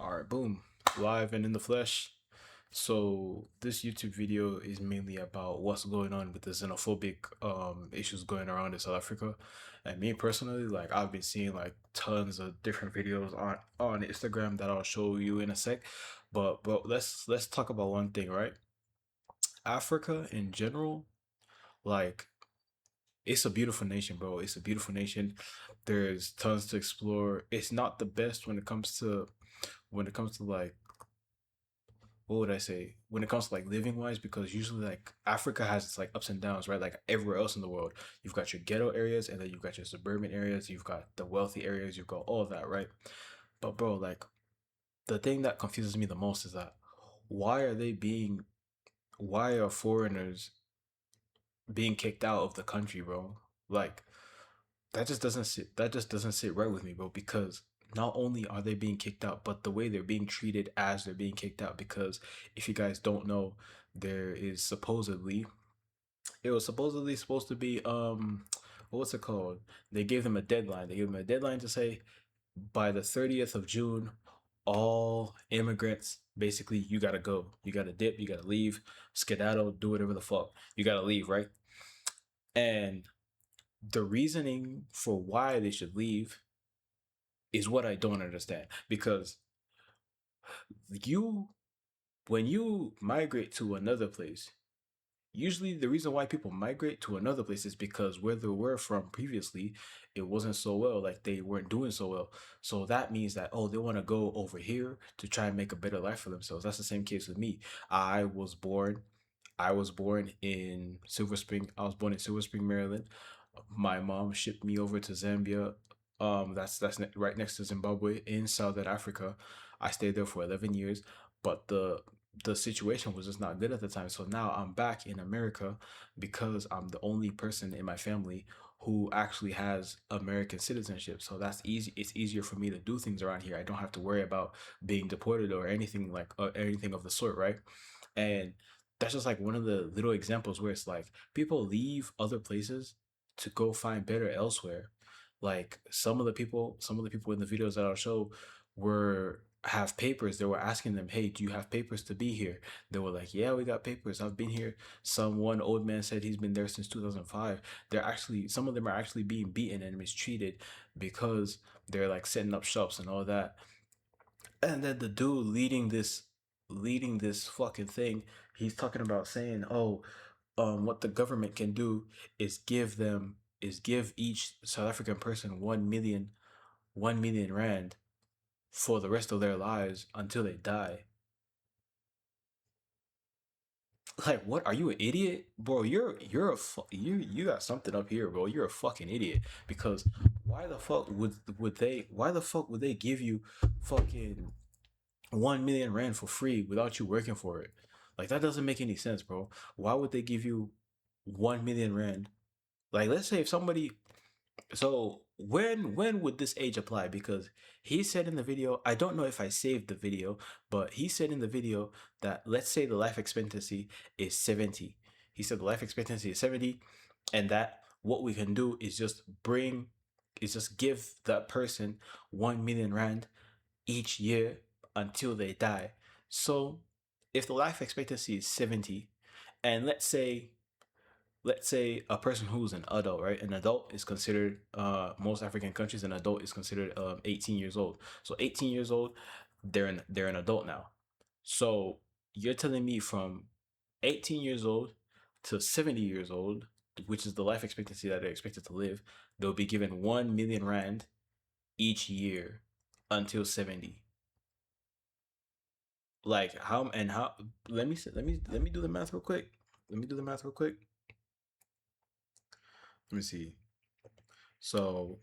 All right, boom, live and in the flesh. So this YouTube video is mainly about what's going on with the xenophobic issues going around in South Africa. And me personally, like I've been seeing like tons of different videos on Instagram that I'll show you in a sec. But let's talk about one thing, right? Africa in general, like it's a beautiful nation, bro. It's a beautiful nation. There's tons to explore. It's not the best when it comes to like what would I say when it comes to like living wise, because usually like Africa has its like ups and downs, right? Like everywhere else in the world, you've got your ghetto areas and then you've got your suburban areas, you've got the wealthy areas, you've got all of that, right? But bro, like the thing that confuses me the most is that why are they being why are foreigners being kicked out of the country, bro? Like that just doesn't sit right with me, bro, because not only are they being kicked out, but the way they're being treated as they're being kicked out. Because if you guys don't know, there is supposedly it was supposedly supposed to be what's it called? They gave them a deadline. They gave them a deadline to say by the 30th of June, all immigrants basically you gotta go. You gotta dip, you gotta leave, skedaddle, do whatever the fuck. You gotta leave, right? And the reasoning for why they should leave is what I don't understand. Because you, when you migrate to another place, usually the reason why people migrate to another place is because where they were from previously, it wasn't so well, like they weren't doing so well. So that means that, oh, they want to go over here to try and make a better life for themselves. That's the same case with me. I was born I was born in Silver Spring. I was born in Silver Spring, Maryland. My mom shipped me over to Zambia. That's right next to Zimbabwe in Southern Africa. I stayed there for 11 years, but the situation was just not good at the time. So now I'm back in America because I'm the only person in my family who actually has American citizenship. So that's easy. It's easier for me to do things around here. I don't have to worry about being deported or anything of the sort, right? And that's just like one of the little examples where it's like people leave other places to go find better elsewhere. Like some of the people in the videos that I'll show were have papers. They were asking them, "Hey, do you have papers to be here?" They were like, "Yeah, we got papers. I've been here." Some one old man said he's been there since 2005. Some of them are actually being beaten and mistreated because they're like setting up shops and all that. And then the dude leading this fucking thing, he's talking about saying, "Oh, what the government can do is give each South African person 1 million rand for the rest of their lives until they die." Like, what? Are you an idiot, bro? You got something up here, bro. You're a fucking idiot. Because why the fuck would they give you fucking 1 million rand for free without you working for it? Like that doesn't make any sense, bro. Why would they give you 1 million rand? Like let's say if somebody so when would this age apply? Because he said in the video, I don't know if I saved the video, but he said in the video that let's say the life expectancy is 70. He said the life expectancy is 70, and that what we can do is just give that person 1 million rand each year until they die. So if the life expectancy is 70, and let's say a person who's an adult, right? An adult is considered most African countries an adult is considered 18 years old. So 18 years old, they're an adult now. So you're telling me from 18 years old to 70 years old, which is the life expectancy that they're expected to live, they'll be given 1 million rand each year until 70. Like how and how let me do the math real quick. Let me do the math real quick. Let me see. So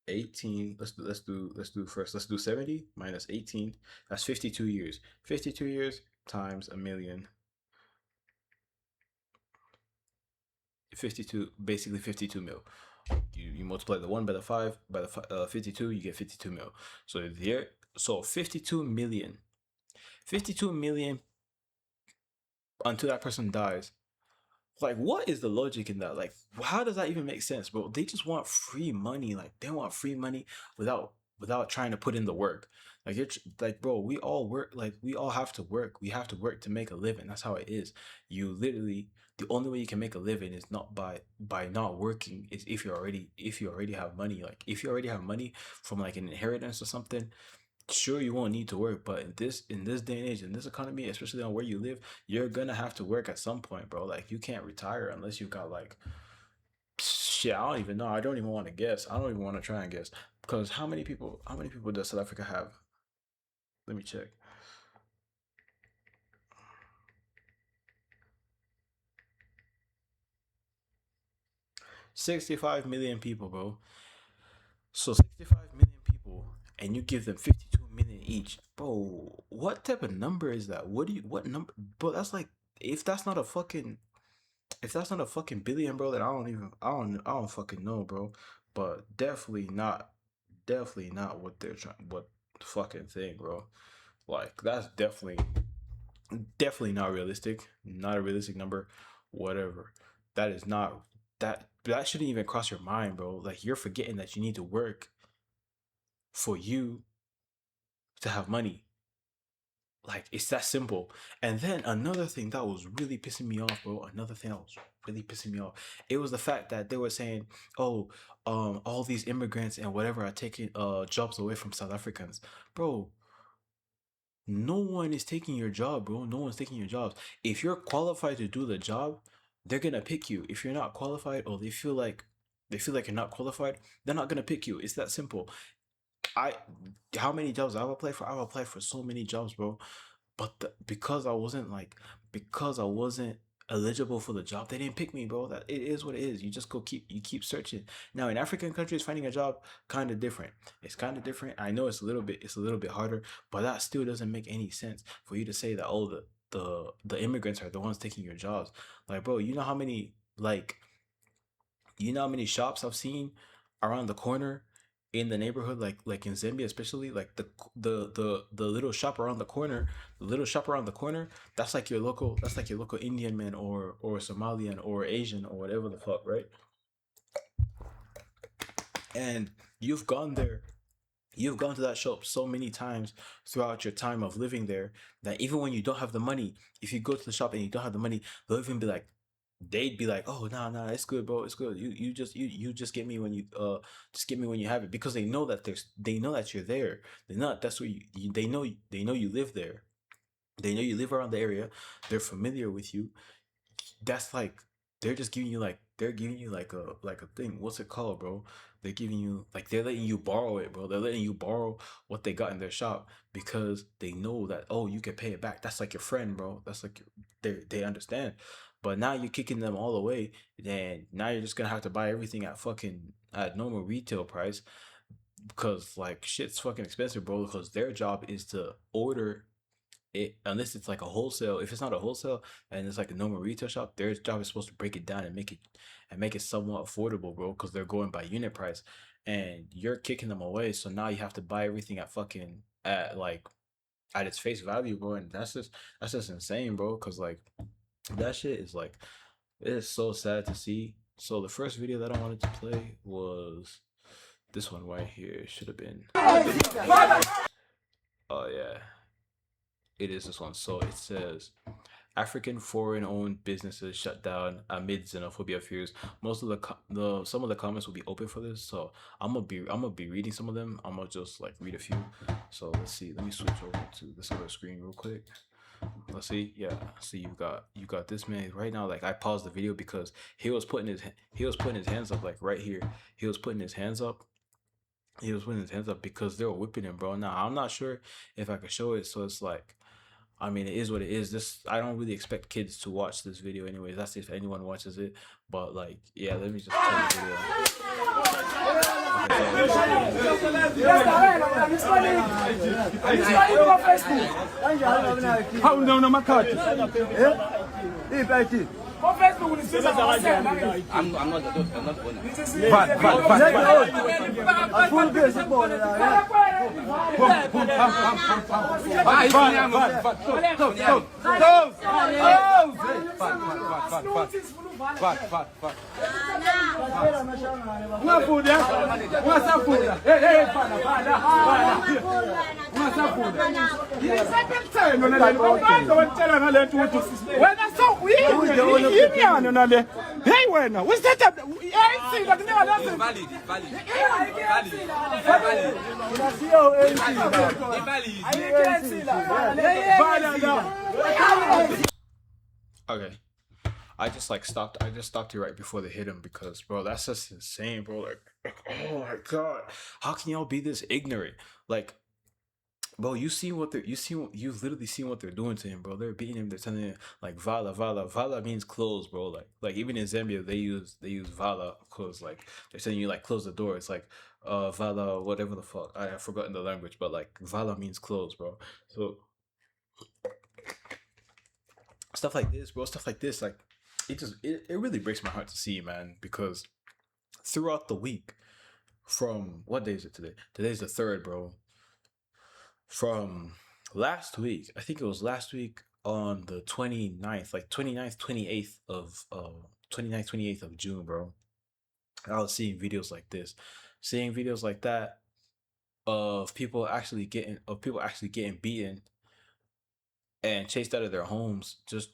18, let's do 70 minus 18. That's 52 years. 52 years times a million. 52, basically 52 mil. You multiply the 1 by the 5 by the 52, you get 52 mil. So there, so 52 million until that person dies. Like, what is the logic in that? Like, how does that even make sense, bro? They just want free money. Like, they want free money without without trying to put in the work. Like like, bro, we all work. Like, we all have to work. We have to work to make a living. That's how it is. You literally, the only way you can make a living is not by not working. Is if you already have money. Like, if you already have money from like an inheritance or something, sure, you won't need to work. But in this day and age, in this economy, especially on where you live, you're gonna have to work at some point, bro. Like, you can't retire unless you got like, shit, I don't even know. I don't even want to guess. I don't even want to try and guess. Because how many people does South Africa have? Let me check. 65 million people, bro. So 65 million people, and you give them 52 million each, bro. What type of number is that? What number? Bro, that's like, if that's not a fucking, if that's not a fucking billion, bro, then I don't fucking know, bro. But definitely not what they're trying, what fucking thing, bro. Like, that's definitely not realistic. Not a realistic number. Whatever. That is not that shouldn't even cross your mind, bro. Like, you're forgetting that you need to work for you to have money. Like, it's that simple. And then another thing that was really pissing me off, bro. Another thing that was really pissing me off. It was the fact that they were saying, "Oh, all these immigrants and whatever are taking jobs away from South Africans." Bro, no one is taking your job, bro. No one's taking your jobs. If you're qualified to do the job, they're gonna pick you. If you're not qualified, or they feel like you're not qualified, they're not gonna pick you. It's that simple. I How many jobs I've applied for? I've applied for so many jobs, bro. But because I wasn't eligible for the job, they didn't pick me, bro. That it is what it is. You keep searching. Now, in African countries, finding a job kind of different. It's kind of different. I know it's a little bit harder, but that still doesn't make any sense for you to say that, oh, the immigrants are the ones taking your jobs. Like, bro, you know how many shops I've seen around the corner in the neighborhood, like in Zambia, especially, like the little shop around the corner. That's like your local Indian man, or Somalian or Asian or whatever the fuck, right? And you've gone there. You've gone to that shop so many times throughout your time of living there, that even when you don't have the money, if you go to the shop and you don't have the money, they'll even be like, they'd be like, "Oh, no, no, it's good, bro, it's good. You just get me when you have it," because they know that you're there. They know that's where they know you live there. They know you live around the area. They're familiar with you. That's like, they're giving you like a thing. What's it called, bro? They're letting you borrow it, bro. They're letting you borrow what they got in their shop, because they know that, oh, you can pay it back. That's like your friend, bro. That's like they understand. But now you're kicking them all away. Then now you're just gonna have to buy everything at normal retail price, because like, shit's fucking expensive, bro. Because their job is to order it, unless it's like a wholesale. If it's not a wholesale and it's like a normal retail shop, their job is supposed to break it down and make it somewhat affordable, bro, because they're going by unit price. And you're kicking them away, so now you have to buy everything at its face value, bro. And that's just insane, bro, because like, that shit is like, it is so sad to see. So the first video that I wanted to play was this one right here. It should have been, oh yeah, it is this one. So it says, African foreign-owned businesses shut down amid xenophobia fears. Most of the some of the comments will be open for this, so I'm gonna be reading some of them. I'm gonna just like read a few. So let's see. Let me switch over to this other screen real quick. Let's see. Yeah. See, you got this man right now. Like, I paused the video because he was putting his hands up, like right here. He was putting his hands up. He was putting his hands up because they were whipping him, bro. Now, I'm not sure if I could show it. So it's like, I mean, it is what it is. I don't really expect kids to watch this video anyways. That's if anyone watches it. But like, yeah, let me just turn the video on. How no my card? I'm not the Okay. I just stopped you right before they hit him because, bro, that's just insane, bro. Oh my god, how can y'all be this ignorant? Like, bro, you've literally seen what they're doing to him, bro. They're beating him. They're telling him like vala means close, bro. Like even in Zambia, they use vala close. Like they're telling you like close the door. It's like vala whatever the fuck. I've forgotten the language, but like vala means close, bro. So stuff like this, bro. Stuff like this, like it really breaks my heart to see, man, because throughout the week, from what day is it today? Today's the third, bro. From last week, I think it was last week on the 29th, like 29th, 28th of 29th, 28th of June, bro. I was seeing videos like this, seeing videos like that of people actually getting beaten and chased out of their homes, just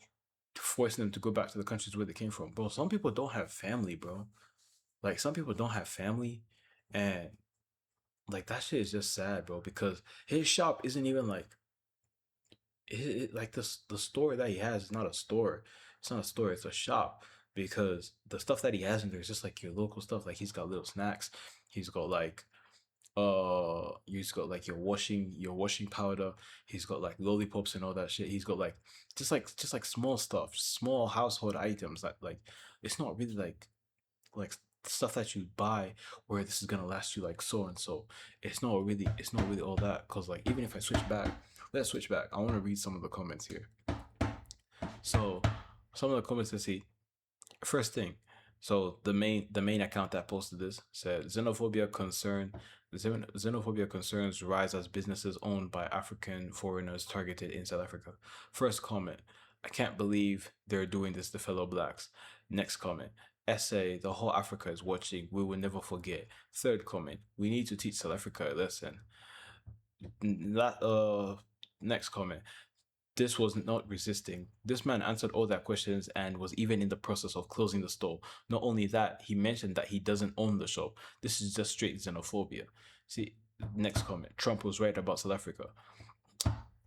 forcing them to go back to the countries where they came from, bro. Some people don't have family, bro. Like some people don't have family, and like that shit is just sad, bro. Because his shop isn't even like like the store that he has is not a store. It's not a store. It's a shop because the stuff that he has in there is just like your local stuff. Like he's got little snacks. He's got like he's got like your washing powder. He's got like lollipops and all that shit. He's got like just like small stuff, small household items that like it's not really like stuff that you buy where this is gonna last you like so and so. It's not really all that, because like even if I switch back, let's switch back. I want to read some of the comments here. So some of the comments, let's see. First thing, so the main account that posted this said xenophobia concerns rise as businesses owned by African foreigners targeted in South Africa. First comment, I can't believe they're doing this to fellow blacks. Next comment, essay, the whole Africa is watching, we will never forget. Third comment, we need to teach South Africa a lesson. Next comment, this was not resisting. This man answered all their questions and was even in the process of closing the store. Not only that, he mentioned that he doesn't own the shop. This is just straight xenophobia. See, next comment, Trump was right about South Africa.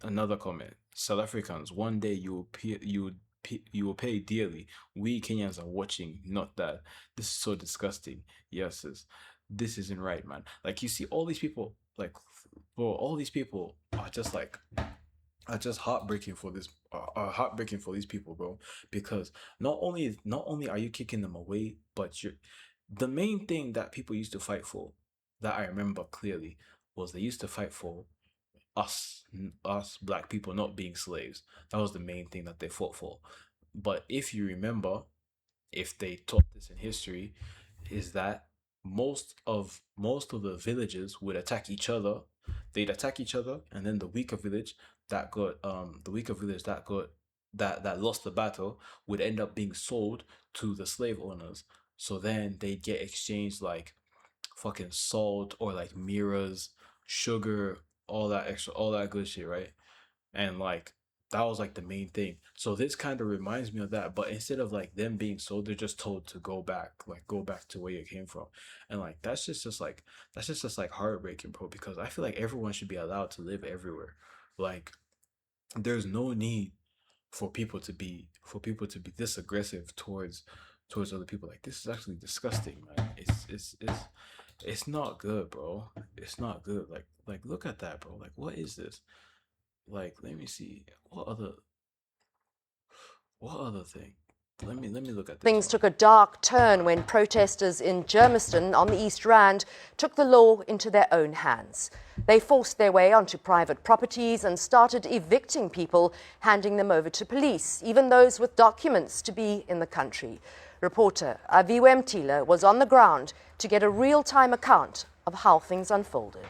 Another comment, South Africans, one day you will pay dearly. We Kenyans are watching, not that. This is so disgusting. Yes, this isn't right, man. Like you see all these people, like, bro, all these people are just heartbreaking for this heartbreaking for these people, bro, because not only are you kicking them away, but the main thing that people used to fight for, that I remember clearly, was they used to fight for us black people not being slaves. That was the main thing that they fought for. But if you remember, if they taught this in history, is that most of the villages would attack each other. They'd attack each other, and then the weaker village that lost the battle would end up being sold to the slave owners. So then they'd get exchanged like fucking salt or like mirrors, sugar, all that good shit, right? And like that was like the main thing. So this kind of reminds me of that, but instead of like them being sold, they're just told to go back to where you came from. And like that's just like heartbreaking, bro, because I feel like everyone should be allowed to live everywhere. Like there's no need for people to be this aggressive towards other people. Like this is actually disgusting, man. It's not good, bro. It's not good. Like look at that, bro. Like what is this? Like let me see. What other thing? Let me look at this. Things took a dark turn when protesters in Germiston on the East Rand took the law into their own hands. They forced their way onto private properties and started evicting people, handing them over to police, even those with documents to be in the country. Reporter Aviwe Mtila was on the ground to get a real-time account of how things unfolded.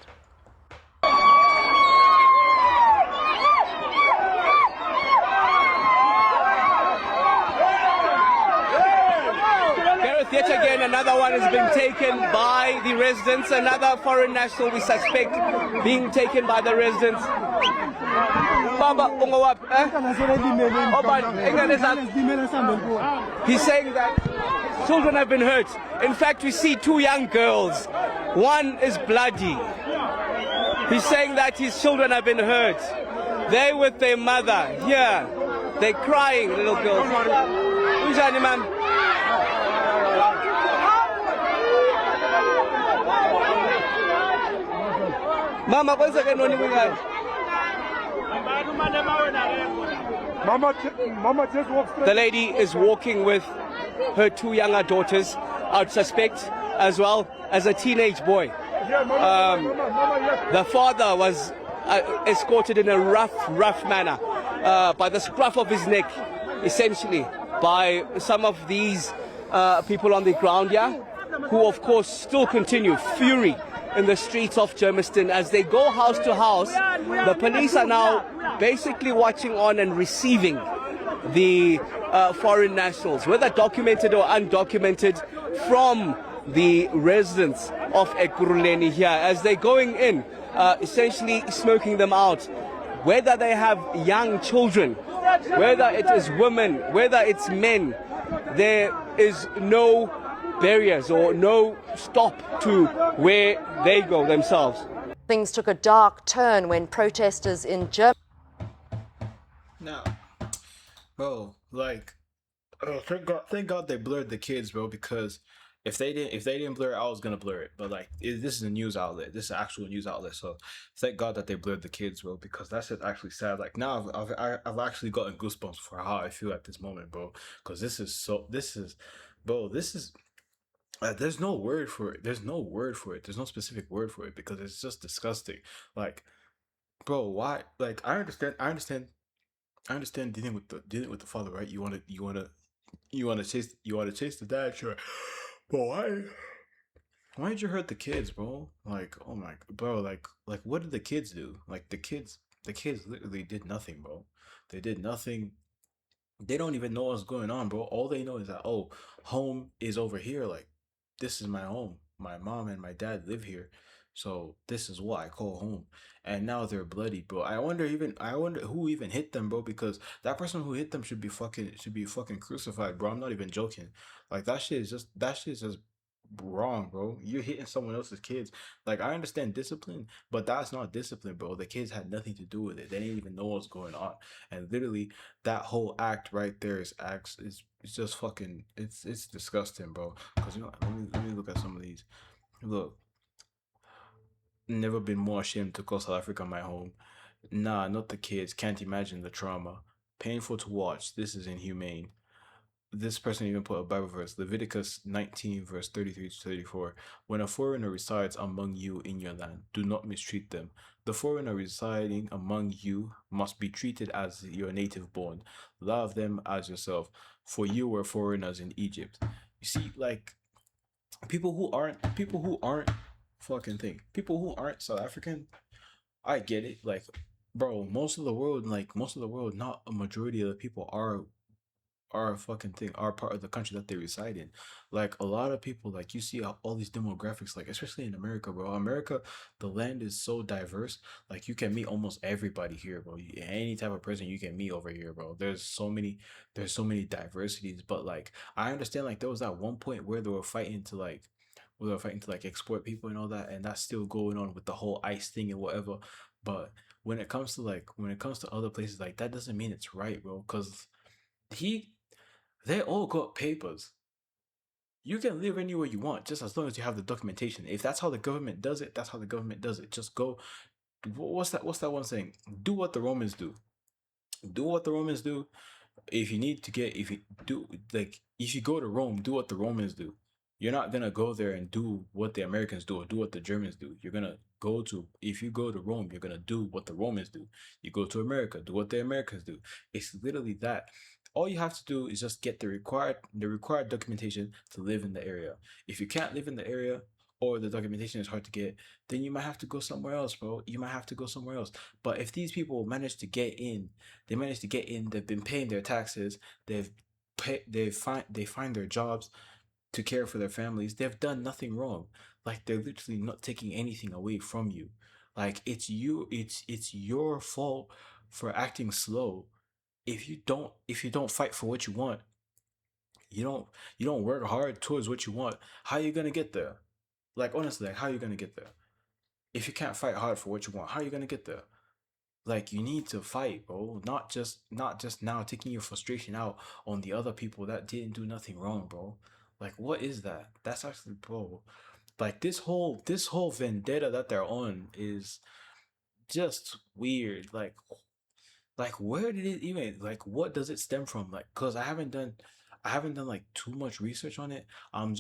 Yet again, another one has been taken by the residents. Another foreign national we suspect being taken by the residents. Baba, he's saying that children have been hurt. In fact, we see two young girls. One is bloody. He's saying that his children have been hurt. They're with their mother here. They're crying, little girls. Mama, what's going on? Mama just walks straight. The lady is walking with her two younger daughters, I would suspect, as well as a teenage boy. The father was escorted in a rough manner by the scruff of his neck, essentially, by some of these people on the ground here, who of course still continue fury in the streets of Germiston as they go house to house. The police are now basically watching on and receiving the foreign nationals, whether documented or undocumented, from the residents of Ekurhuleni here as they're going in, essentially smoking them out, whether they have young children, whether it is women, whether it's men. There is no barriers or no stop to where they go themselves. Things took a dark turn when protesters in Germany. Now, bro, like, thank God they blurred the kids, bro, because if they didn't blur it, I was gonna blur it. But like, this is a news outlet. This is an actual news outlet. So thank God that they blurred the kids, bro, because that's actually sad. Like now, I've actually gotten goosebumps for how I feel at this moment, bro. Because bro, there's no word for it. There's no word for it. There's no specific word for it because it's just disgusting. Like, bro, why? Like, I understand dealing with the father, right? You wanna chase the dad, sure. But why did you hurt the kids, bro? Like, oh my, bro, like what did the kids do? Like the kids literally did nothing, bro. They did nothing. They don't even know what's going on, bro. All they know is that, oh, home is over here. Like, this is my home. My mom and my dad live here. So this is what I call home. And now they're bloody, bro. I wonder who even hit them, bro, because that person who hit them should be fucking crucified, bro. I'm not even joking. Like that shit is just wrong, bro. You're hitting someone else's kids. Like, I understand discipline, but that's not discipline, bro. The kids had nothing to do with it. They didn't even know what's going on. And literally that whole act right there is it's just fucking it's disgusting, bro. Cause let me look at some of these. Look, never been more ashamed to call South Africa my home. Nah, not the kids. Can't imagine the trauma. Painful to watch. This is inhumane. This person even put a Bible verse, Leviticus 19, verse 33 to 34. When a foreigner resides among you in your land, do not mistreat them. The foreigner residing among you must be treated as your native born. Love them as yourself, for you were foreigners in Egypt. You see, like, people who aren't people who aren't South African, I get it. Like, bro, most of the world, not a majority of the people are a fucking thing, are part of the country that they reside in. Like, a lot of people, like, you see all these demographics, like, especially in America, bro. America, the land is so diverse. Like, you can meet almost everybody here, bro. Any type of person you can meet over here, bro. There's so many diversities. But like, I understand, like, there was that one point where they were fighting to like export people and all that, and that's still going on with the whole ICE thing and whatever. But when it comes to other places, like, that doesn't mean it's right, bro. Because he they all got papers. You can live anywhere you want, just as long as you have the documentation. If that's how the government does it, that's how the government does it. Just go. What's that one saying? Do what the Romans do. Do what the Romans do. If you need to get, if you do, like, if you go to Rome, do what the Romans do. You're not gonna go there and do what the Americans do or do what the Germans do. If you go to Rome, you're gonna do what the Romans do. You go to America, do what the Americans do. It's literally that. All you have to do is just get the required documentation to live in the area. If you can't live in the area, or the documentation is hard to get, then you might have to go somewhere else, bro. You might have to go somewhere else. But if these people manage to get in, they've been paying their taxes, they find their jobs, to care for their families, they've done nothing wrong. Like they're literally not taking anything away from you. Like it's your fault for acting slow. If you don't fight for what you want, you don't you don't work hard towards what you want, how are you gonna get there? Like honestly, like how are you gonna get there? If you can't fight hard for what you want, how are you gonna get there? Like you need to fight, bro. Not just now taking your frustration out on the other people that didn't do nothing wrong, bro. Like what is that? That's actually, bro. Like this whole vendetta that they're on is just weird. Like where did it even, like what does it stem from? Like cuz I haven't done like too much research on it. I'm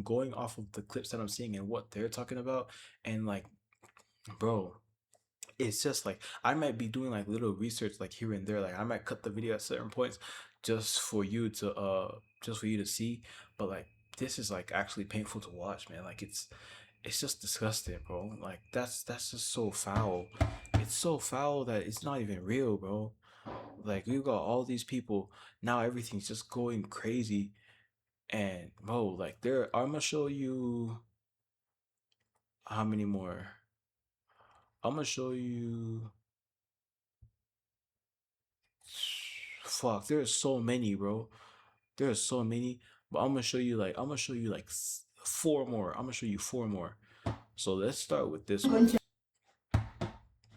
going off of the clips that I'm seeing and what they're talking about, and like bro, it's just like I might be doing like little research like here and there. Like I might cut the video at certain points just for you to see. But like this is like actually painful to watch, man. Like it's just disgusting, bro. Like that's just so foul. It's so foul that it's not even real, bro. Like you got all these people now, everything's just going crazy, and bro, like I'm gonna show you how many more. I'm gonna show you. Fuck, there's so many, bro. There's so many, but I'm gonna show you like four more. I'm gonna show you four more. So let's start with this one.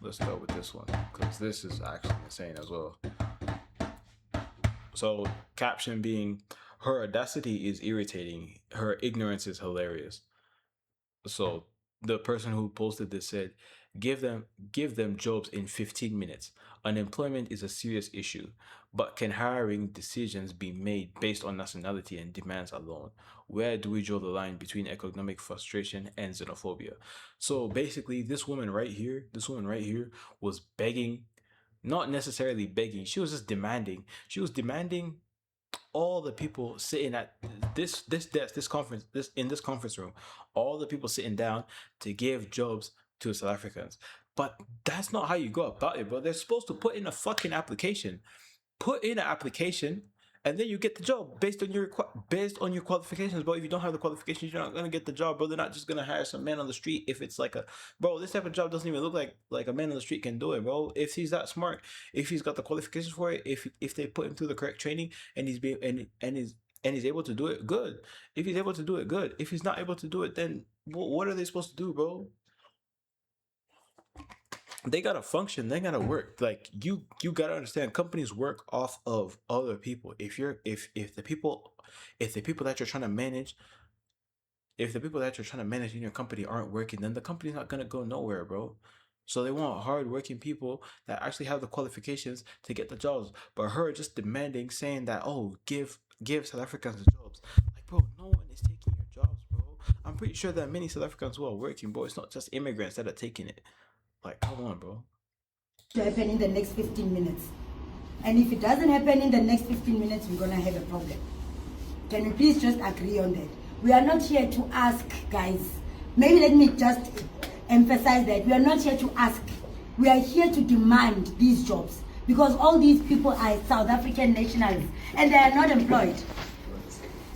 Let's start with this one because this is actually insane as well. So caption being, her audacity is irritating. Her ignorance is hilarious. So the person who posted this said, give them give them jobs in 15 minutes. Unemployment is a serious issue, but can hiring decisions be made based on nationality and demands alone? Where do we draw the line between economic frustration and xenophobia? So basically, this woman right here was begging, not necessarily begging, she was just demanding. She was demanding all the people sitting at this desk, this conference, this conference room, all the people sitting down to give jobs to South Africans. But that's not how you go about it, bro. They're supposed to put in a fucking application. Put in an application, and then you get the job based on your qualifications. But if you don't have the qualifications, you're not gonna get the job, bro. They're not just gonna hire some man on the street if it's like a, bro. This type of job doesn't even look like a man on the street can do it, bro. If he's that smart, if he's got the qualifications for it, if they put him through the correct training and he's being and he's able to do it, good. If he's able to do it, good. If he's not able to do it, then what are they supposed to do, bro? They gotta function, they gotta work. Like you gotta understand, companies work off of other people. If the people that you're trying to manage, if the people that you're trying to manage in your company aren't working, then the company's not gonna go nowhere, bro. So they want hardworking people that actually have the qualifications to get the jobs. But her just demanding, saying that, oh, give South Africans the jobs. Like, bro, no one is taking your jobs, bro. I'm pretty sure that many South Africans who are working, bro. It's not just immigrants that are taking it. Like, come on, bro. To happen in the next 15 minutes. And if it doesn't happen in the next 15 minutes, we're going to have a problem. Can we please just agree on that? We are not here to ask, guys. Maybe let me just emphasize that. We are not here to ask. We are here to demand these jobs. Because all these people are South African nationals and they are not employed.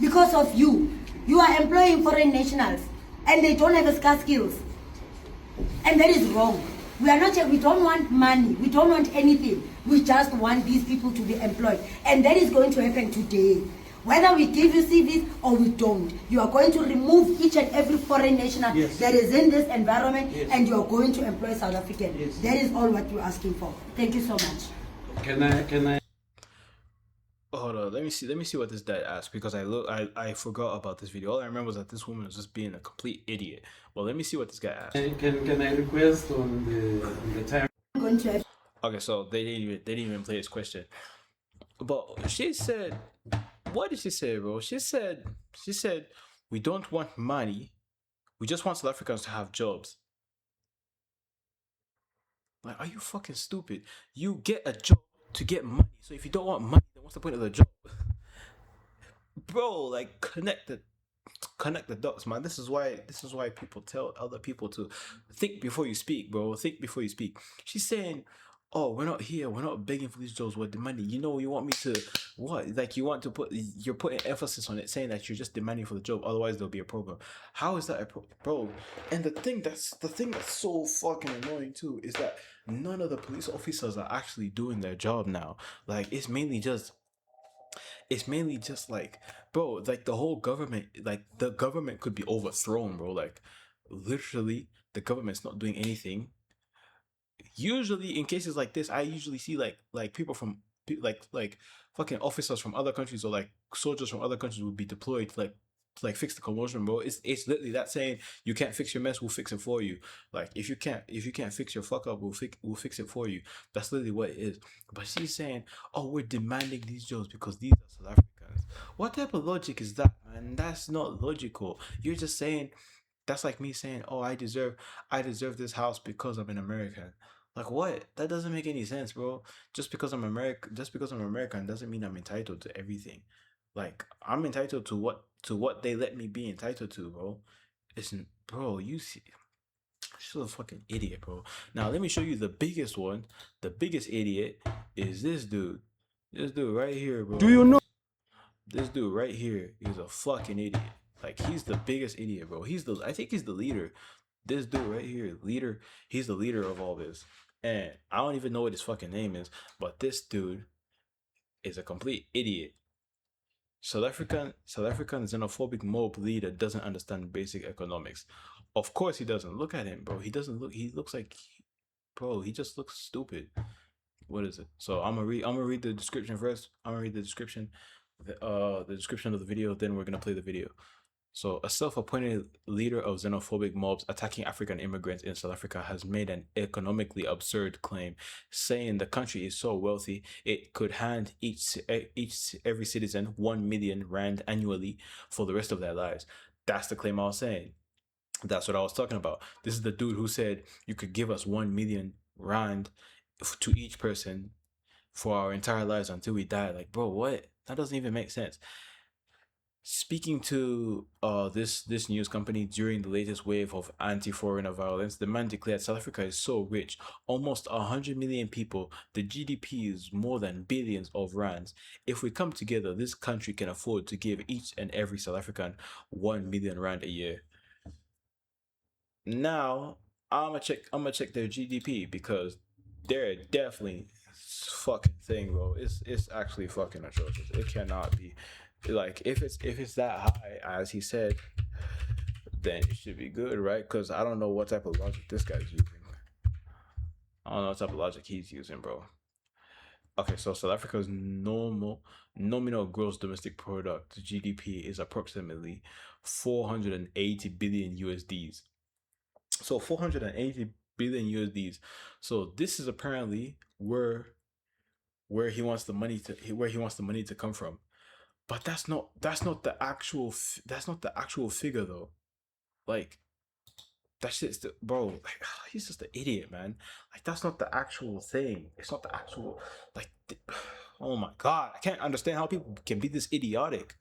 Because of you. You are employing foreign nationals and they don't have scarce skills. And that is wrong. We are not here, we don't want money, we don't want anything. We just want these people to be employed. And that is going to happen today. Whether we give you CVs or we don't, you are going to remove each and every foreign national that is in this environment, and you are going to employ South African. That is all what we're asking for. Thank you so much. Can I? Hold on, let me see what this guy asked, because I forgot about this video. All I remember was that this woman was just being a complete idiot. Well, let me see what this guy asked. Can I request on the time? I'm going to have Okay, so they didn't even play his question. But she said, what did she say, bro? She said we don't want money, we just want South Africans to have jobs. Like, are you fucking stupid? You get a job to get money. So if you don't want money, then what's the point of the job? Bro, like connect the dots, man. This is why people tell other people to think before you speak, bro. Think before you speak. She's saying, oh, we're not here, we're not begging for these jobs, we're demanding. You know, you want me to what? Like you want to put, you're putting emphasis on it, saying that you're just demanding for the job, otherwise there'll be a problem. How is that a bro? And the thing that's so fucking annoying too is that none of the police officers are actually doing their job now. Like it's mainly just like, bro, like the whole government, like the government could be overthrown, bro. Like literally the government's not doing anything. Usually in cases like this, I usually see like people from like fucking officers from other countries, or like soldiers from other countries would be deployed to fix the commotion, bro. It's literally that saying, you can't fix your mess, we'll fix it for you. Like if you can't fix your fuck up, we'll fix it for you. That's literally what it is. But she's saying, oh, we're demanding these jobs because these are South Africans. What type of logic is that, man? That's not logical. You're just saying, that's like me saying, oh, I deserve this house because I'm an American. Like what? That doesn't make any sense, bro. Just because I'm American doesn't mean I'm entitled to everything. Like I'm entitled to what they let me be entitled to, bro. Listen, bro, you see, she's a fucking idiot, bro. Now let me show you the biggest one. The biggest idiot is this dude. This dude right here, bro. Do you know? This dude right here is a fucking idiot. Like he's the biggest idiot, bro. I think he's the leader. This dude right here, leader, he's the leader of all this. And I don't even know what his fucking name is, but this dude is a complete idiot. South African xenophobic mob leader doesn't understand basic economics. Of course he doesn't. Look at him, bro. He looks like, bro, he just looks stupid. What is it? So I'm gonna read the description first. I'm gonna read the description, the description of the video, then we're gonna play the video. So, a self-appointed leader of xenophobic mobs attacking African immigrants in South Africa has made an economically absurd claim, saying the country is so wealthy it could hand every citizen 1 million rand annually for the rest of their lives. That's the claim I was saying. That's what I was talking about. This is the dude who said you could give us 1 million rand to each person for our entire lives until we die. Like, bro, what? That doesn't even make sense. Speaking to this news company during the latest wave of anti-foreigner violence, the man declared South Africa is so rich, almost 100 million people, the GDP is more than billions of rands. If we come together, this country can afford to give each and every South African 1 million rand a year. Now, I'm gonna check their GDP because they're definitely fucking thing, bro. It's actually fucking atrocious. It cannot be. Like if it's that high as he said, then it should be good, right? Because I don't know what type of logic this guy's using. I don't know what type of logic he's using, bro. Okay, so South Africa's nominal gross domestic product (GDP) is approximately 480 billion USDs. So 480 billion USDs. So this is apparently where he wants the money to come from. But that's not the actual figure though. Like that shit's bro. Like he's just an idiot, man. Like that's not the actual thing. It's not the actual like. Oh my god, I can't understand how people can be this idiotic.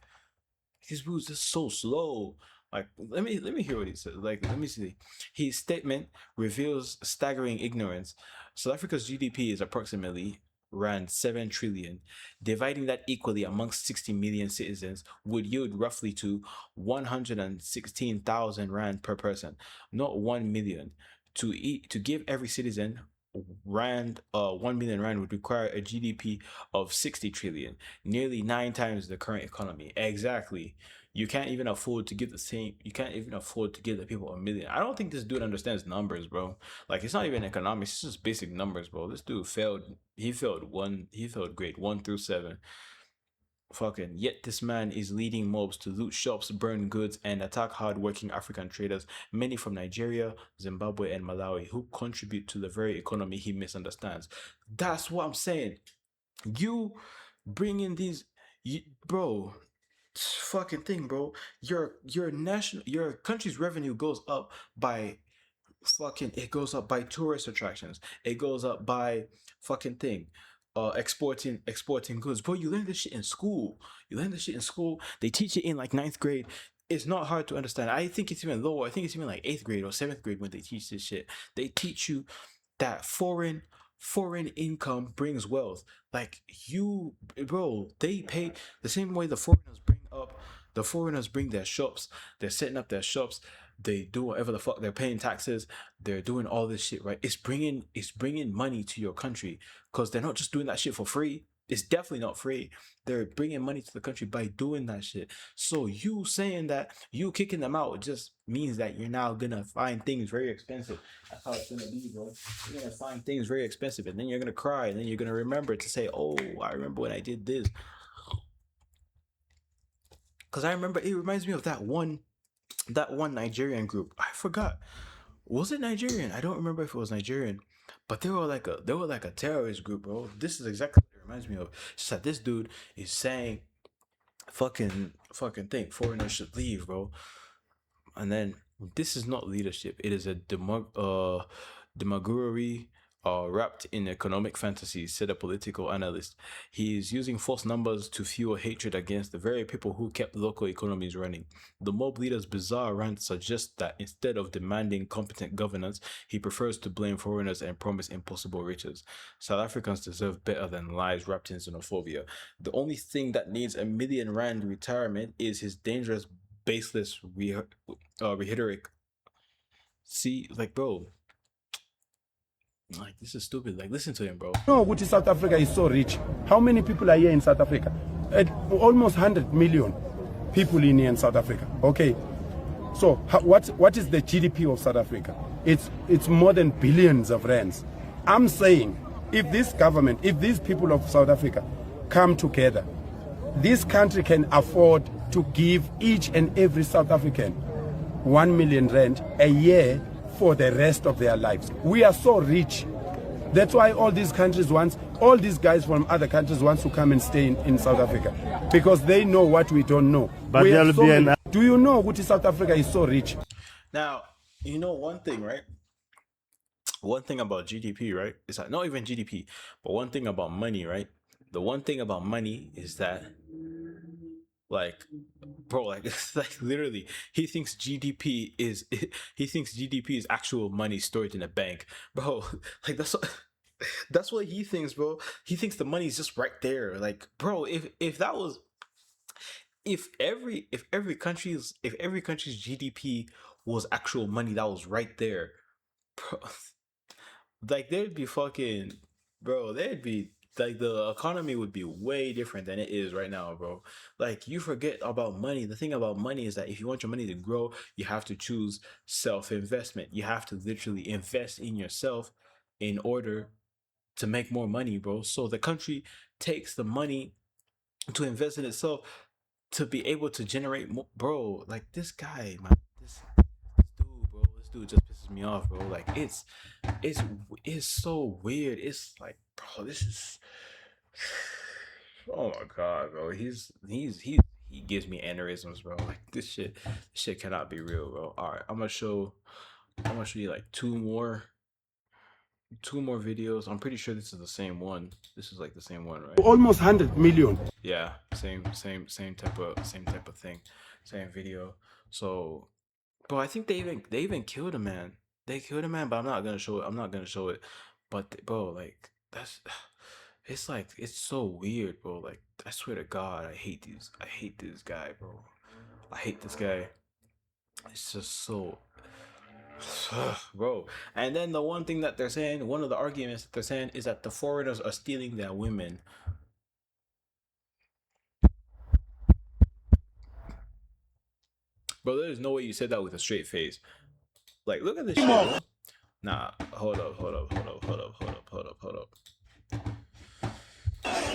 His moves just so slow. Like let me hear what he said. Like let me see. His statement reveals staggering ignorance. South Africa's GDP is approximately rand 7 trillion. Dividing that equally amongst 60 million citizens would yield roughly to 116,000 rand per person, not 1 million. To give every citizen rand 1 million rand would require a GDP of 60 trillion, nearly 9 times the current economy. Exactly. You can't even afford to give the people 1 million. I don't think this dude understands numbers, bro. Like it's not even economics, it's just basic numbers, bro. This dude failed grade 1 through 7. Fucking yet this man is leading mobs to loot shops, burn goods, and attack hard-working African traders, many from Nigeria, Zimbabwe, and Malawi, who contribute to the very economy he misunderstands. That's what I'm saying. You bring in bro. Fucking thing, bro. Your country's revenue goes up by it goes up by tourist attractions. It goes up by fucking thing. Exporting goods. Bro, you learn this shit in school. They teach it in like ninth grade. It's not hard to understand. I think it's even lower. I think it's even like eighth grade or seventh grade when they teach this shit. They teach you that foreign income brings wealth. Like you, bro, they pay the same way the foreigners bring their shops, they're setting up their shops, they do whatever the fuck, they're paying taxes, they're doing all this shit, right? It's bringing money to your country because they're not just doing that shit for free. It's definitely not free. They're bringing money to the country by doing that shit. So you saying that you kicking them out just means that you're now gonna find things very expensive. That's how it's gonna be, bro. You're gonna find things very expensive, and then you're gonna cry, and then you're gonna remember to say, "Oh, I remember when I did this." Because I remember it reminds me of that one Nigerian group. I forgot. Was it Nigerian? I don't remember if it was Nigerian, but they were like a terrorist group, bro. This is exactly what it reminds me of. It's just that this dude is saying fucking thing foreigners should leave, bro. And then this is not leadership. It is a demagoguery wrapped in economic fantasy, said a political analyst. He is using false numbers to fuel hatred against the very people who kept local economies running. The mob leader's bizarre rant suggests that instead of demanding competent governance, he prefers to blame foreigners and promise impossible riches. South Africans deserve better than lies wrapped in xenophobia. The only thing that needs R1 million retirement is his dangerous, baseless rhetoric. See, like, bro, like, this is stupid. Like, listen to him, bro. No, which is South Africa is so rich. How many people are here in South Africa? Almost 100 million people in here in South Africa. Okay. So what is the GDP of South Africa? It's more than billions of rands. I'm saying if this government, if these people of South Africa come together, this country can afford to give each and every South African 1 million rand a year for the rest of their lives. We are so rich. That's why all these countries want, all these guys from other countries want to come and stay in South Africa, because they know what we don't know. But there'll be an... Do you know what South Africa is so rich? Now, you know one thing, right? One thing about GDP, right? It's like not even GDP, but one thing about money, right? The one thing about money is that, like, bro, like, it's like literally he thinks GDP is actual money stored in a bank, bro. Like, that's what he thinks, bro. He thinks the money is just right there. Like, bro, if that was, if every country's GDP was actual money that was right there, bro, like, there'd be fucking, bro, there'd be, like, the economy would be way different than it is right now, bro. Like, you forget about money. The thing about money is that if you want your money to grow, you have to choose self-investment. You have to literally invest in yourself in order to make more money, bro. So the country takes the money to invest in itself to be able to generate more, bro. Like, this guy, man, this dude, bro, this dude just pisses me off, bro. Like, it's so weird. It's like, bro, this is, oh my god, bro. He gives me aneurysms, bro. Like, this shit cannot be real, bro. All right, I'm gonna show you like two more videos. I'm pretty sure this is the same one. This is like the same one, right? Almost 100 million. Yeah, same type of thing, same video. So, bro, I think they even killed a man. They killed a man, but I'm not gonna show it. But, bro, like, it's like, it's so weird, bro. Like, I swear to God, I hate this guy, bro. I hate this guy. It's just so, bro. And then the one thing that they're saying, one of the arguments that they're saying is that the foreigners are stealing their women. Bro, there's no way you said that with a straight face. Like, look at this shit, bro. Nah, hold up.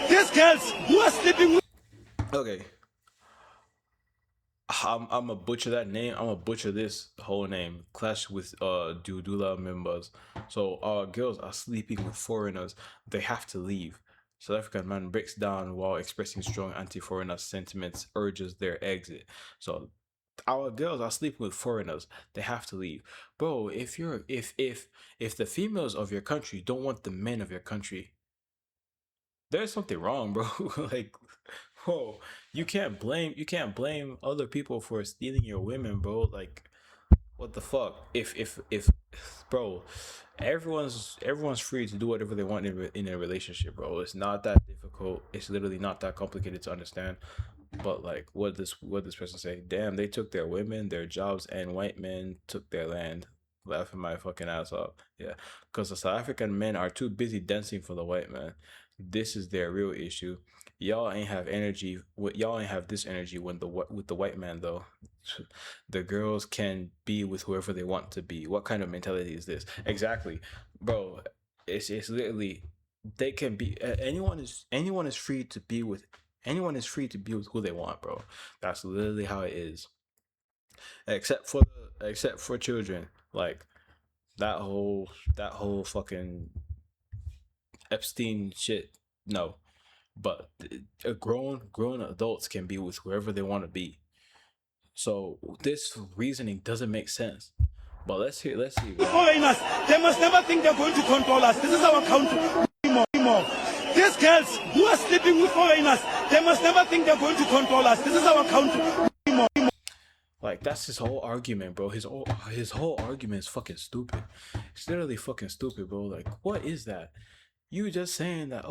These girls who are sleeping with... Okay. I'm gonna butcher that name. I'm gonna butcher this whole name. Clash with Dudula members. So our girls are sleeping with foreigners. They have to leave. South African man breaks down while expressing strong anti-foreigner sentiments, urges their exit. So our girls are sleeping with foreigners. They have to leave. Bro, if the females of your country don't want the men of your country, there's something wrong, bro. Like, bro, you can't blame other people for stealing your women, bro. Like, What the fuck? If bro, everyone's free to do whatever they want in a relationship, bro. It's not that difficult. It's literally not that complicated to understand. But like, what this person say? Damn, they took their women, their jobs, and white men took their land. Laughing my fucking ass off. Yeah, because the South African men are too busy dancing for the white man. This is their real issue. Y'all ain't have energy. Y'all ain't have this energy when with the white man though. The girls can be with whoever they want to be. What kind of mentality is this? Exactly, bro. It's literally they can be anyone is free to be with anyone is free to be with who they want, bro. That's literally how it is. Except for children, like that whole fucking Epstein shit. No, but grown adults can be with whoever they want to be. So this reasoning doesn't make sense. But let's see. Foreigners, they must never think they're going to control us. This is our country. These girls who are sleeping with foreigners, they must never think they're going to control us. This is our country. Like that's his whole argument, bro. His whole argument is fucking stupid. It's literally fucking stupid, bro. Like what is that? You just saying that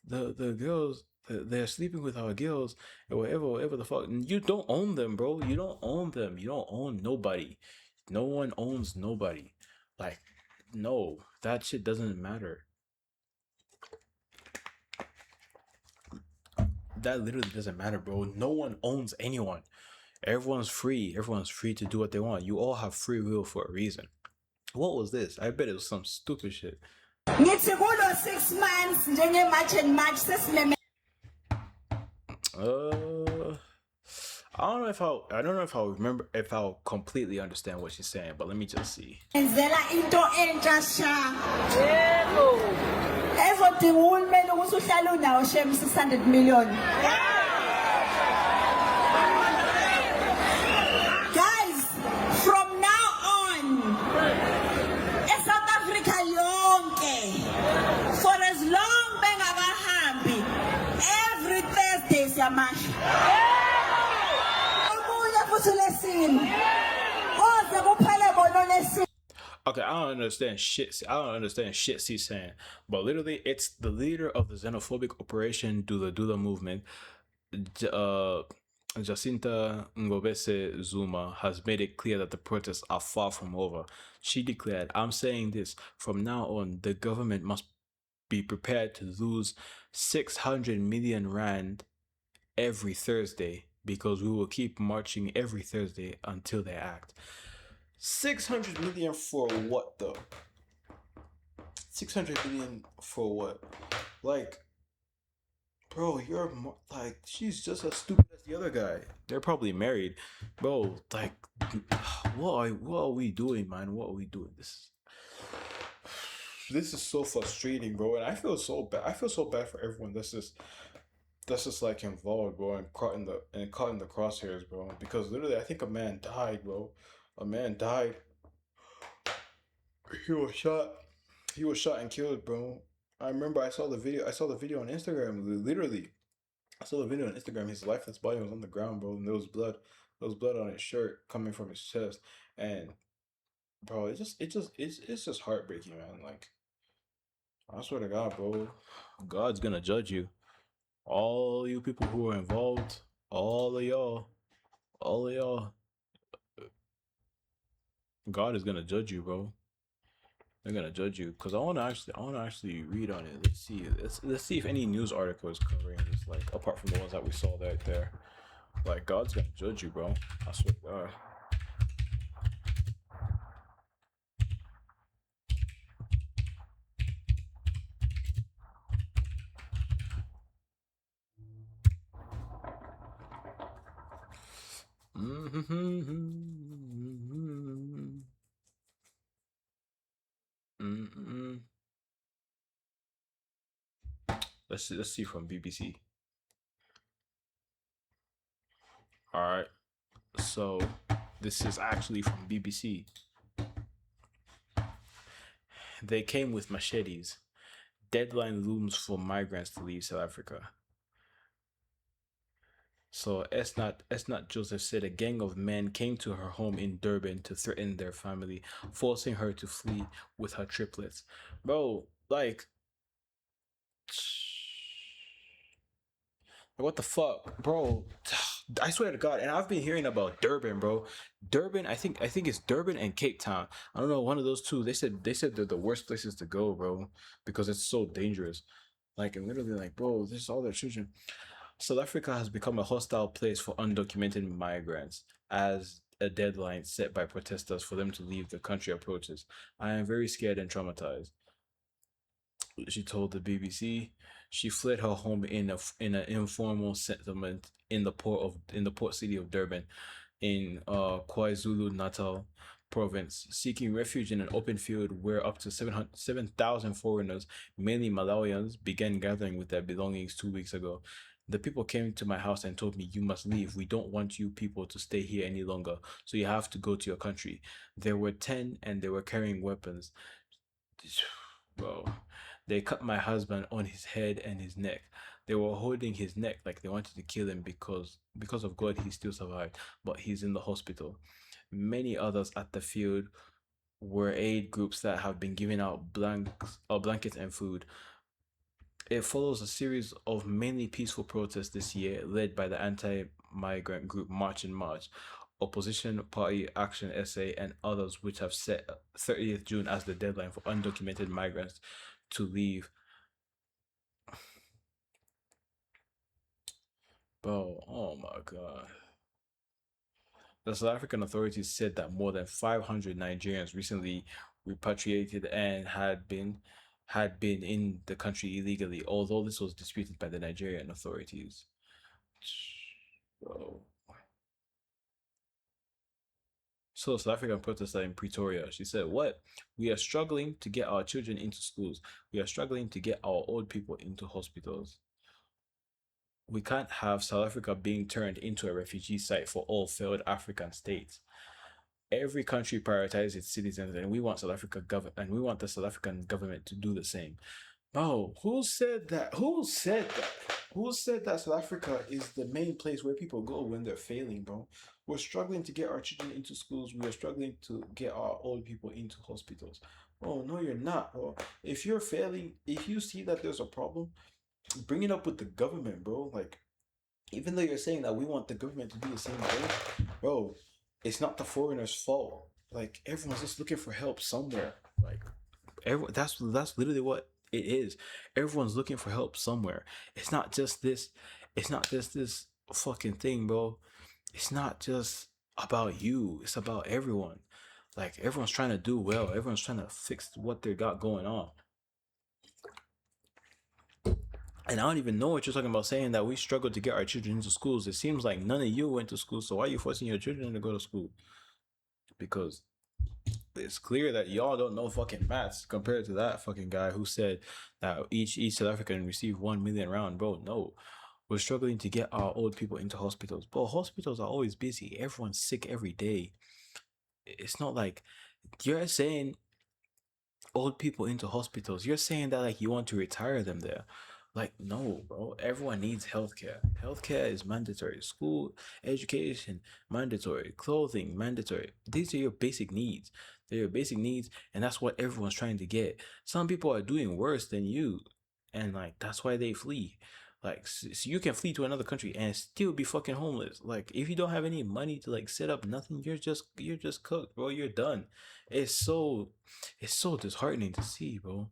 the girls they're sleeping with our girls or whatever the fuck. And you don't own them, bro. You don't own them. You don't own nobody. No one owns nobody. Like no, that shit doesn't matter. That literally doesn't matter, bro. No one owns anyone. Everyone's free. Everyone's free to do what they want. You all have free will for a reason. What was this? I bet it was some stupid shit. Ngithi kulo 6 months njenge March and March sesimeme I don't know if I'll remember if I'll completely understand what she's saying, but let me just see. enzela into entsha sha. Yebo. Ezodinga uhulumeni ukuthi uhlale unawo shem 600 million. Guys, from now on, eSouth Africa yonke, for as long bengakahambi, every Thursday siyamasha. Omunye futhi lesini. Oze kuphele bona lesini. Okay, I don't understand shit. I don't understand shit she's saying, but literally, it's the leader of the xenophobic Operation Dula Dula movement, Jacinta Ngobese Zuma, has made it clear that the protests are far from over. She declared, "I'm saying this from now on: the government must be prepared to lose 600 million rand every Thursday because we will keep marching every Thursday until they act." 600 million for what though? 600 million for what? Like, bro, like, she's just as stupid as the other guy. They're probably married, bro. Like, what are we doing, man? What are we doing? This is so frustrating, bro. And I feel so bad. I feel so bad for everyone that's just like involved, bro, and caught in the crosshairs, bro. Because literally, I think a man died, bro. A man died. He was shot. He was shot and killed, bro. I remember I saw the video. I saw the video on Instagram. Literally, I saw the video on Instagram. His lifeless body was on the ground, bro, and there was blood. There was blood on his shirt coming from his chest. And bro, it's just heartbreaking, man. Like, I swear to God, bro, God's gonna judge you. All you people who are involved, all of y'all, God is gonna judge you, bro. They're gonna judge you because I wanna actually read on it. Let's see if any news article is covering this, like apart from the ones that we saw right there. Like God's gonna judge you, bro. I swear to God. Let's see from BBC. All right, so this is actually from BBC. They came with machetes. Deadline looms for migrants to leave South Africa. So Esnat Joseph said a gang of men came to her home in Durban to threaten their family, forcing her to flee with her triplets. Bro, like what the fuck, bro? I swear to God, and I've been hearing about Durban, bro. Durban, I think it's Durban and Cape Town. I don't know, one of those two. They said they're the worst places to go, bro, because it's so dangerous. Like, and literally, like, bro, this is all their children. South Africa has become a hostile place for undocumented migrants as a deadline set by protesters for them to leave the country approaches. I am very scared and traumatized, she told the BBC. She fled her home in an informal settlement in the port city of Durban, in KwaZulu Natal province, seeking refuge in an open field where up to 7,000 foreigners, mainly Malawians, began gathering with their belongings 2 weeks ago. The people came to my house and told me, "You must leave. We don't want you people to stay here any longer. So you have to go to your country." There were 10 and they were carrying weapons. Bro, they cut my husband on his head and his neck. They were holding his neck like they wanted to kill him because of God he still survived, but he's in the hospital. Many others at the field were aid groups that have been giving out blankets and food. It follows a series of mainly peaceful protests this year, led by the anti-migrant group March in March, opposition party Action SA, and others, which have set 30th June as the deadline for undocumented migrants to leave. Bro, oh my God. The South African authorities said that more than 500 Nigerians recently repatriated and had been in the country illegally, although this was disputed by the Nigerian authorities. Bro. So South African protester in Pretoria, she said, "What? We are struggling to get our children into schools. We are struggling to get our old people into hospitals. We can't have South Africa being turned into a refugee site for all failed African states. Every country prioritizes its citizens, and we want the South African government to do the same." Bro, who said that? Who said that? Who said that South Africa is the main place where people go when they're failing, bro? We're struggling to get our children into schools. We are struggling to get our old people into hospitals. Oh, no, you're not, bro. If you're failing, if you see that there's a problem, bring it up with the government, bro. Like, even though you're saying that we want the government to do the same thing, bro, it's not the foreigners' fault. Like, everyone's just looking for help somewhere. Like, that's literally what it is. Everyone's looking for help somewhere. It's not just this. It's not just this fucking thing, bro. It's not just about you. It's about everyone. Like, everyone's trying to do well. Everyone's trying to fix what they got going on. And I don't even know what you're talking about saying that we struggle to get our children into schools. It seems like none of you went to school, so why are you forcing your children to go to school? Because it's clear that y'all don't know fucking maths compared to that fucking guy who said that each South African received 1 million round. Bro, no. We're struggling to get our old people into hospitals. Bro, hospitals are always busy. Everyone's sick every day. It's not like you're saying old people into hospitals. You're saying that like you want to retire them there. Like, no, bro. Everyone needs healthcare. Healthcare is mandatory. School, education, mandatory. Clothing, mandatory. These are your basic needs. They're your basic needs, and that's what everyone's trying to get. Some people are doing worse than you, and like that's why they flee. Like, so you can flee to another country and still be fucking homeless. Like, if you don't have any money to like set up nothing, you're just cooked, bro. You're done. It's so it's so disheartening to see, bro.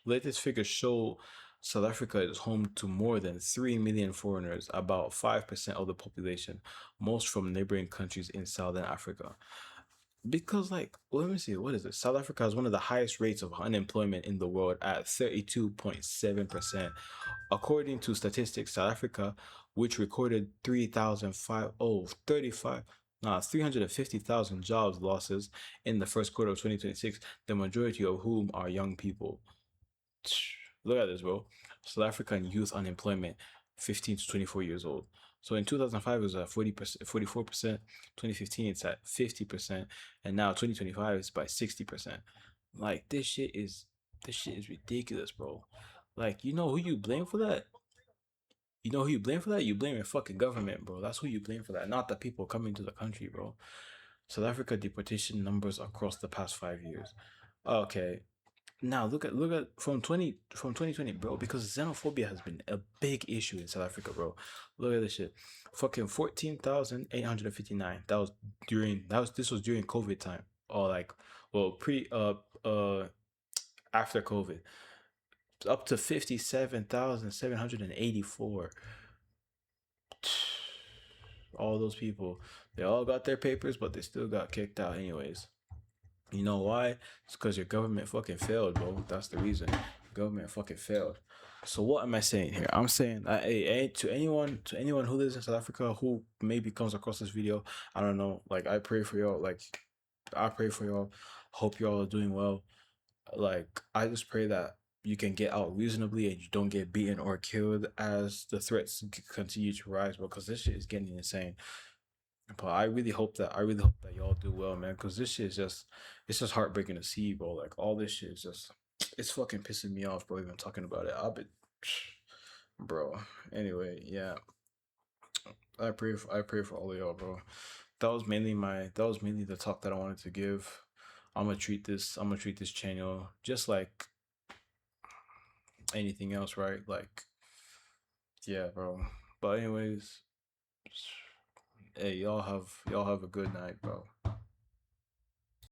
Latest figures show South Africa is home to more than 3 million foreigners, about 5% of the population, most from neighboring countries in Southern Africa. Because, like, let me see, what is it? South Africa has one of the highest rates of unemployment in the world at 32.7%. According to statistics, South Africa, which recorded 350,000 jobs losses in the first quarter of 2026, the majority of whom are young people. Look at this, bro. South African youth unemployment, 15 to 24 years old. So in 2005, it was at 40%, 44%. 2015, it's at 50%. And now 2025, it's by 60%. Like, this shit is ridiculous, bro. Like, you know who you blame for that? You know who you blame for that? You blame your fucking government, bro. That's who you blame for that, not the people coming to the country, bro. South Africa deportation numbers across the past 5 years. Okay, now look at from 2020, bro. Because xenophobia has been a big issue in South Africa, bro. Look at this shit. Fucking 14,859. This was during COVID time, or like, well, pre after COVID, up to 57,784. All those people, they all got their papers, but they still got kicked out anyways. You know why? It's because your government fucking failed, bro. That's the reason. Government fucking failed. So what am I saying here? I'm saying that hey, to anyone who lives in South Africa who maybe comes across this video, I don't know. Like I pray for y'all. Like I pray for y'all. Hope y'all are doing well. Like I just pray that you can get out reasonably and you don't get beaten or killed as the threats continue to rise, bro. Because this shit is getting insane. But I really hope that y'all do well, man. Cause this shit is it's just heartbreaking to see, bro. Like all this shit is just, it's fucking pissing me off, bro. Even talking about it, I've been, bro. Anyway, yeah. I pray for all of y'all, bro. That was mainly the talk that I wanted to give. I'm gonna treat this channel just like anything else, right? Like, yeah, bro. But anyways, hey, y'all have a good night, bro.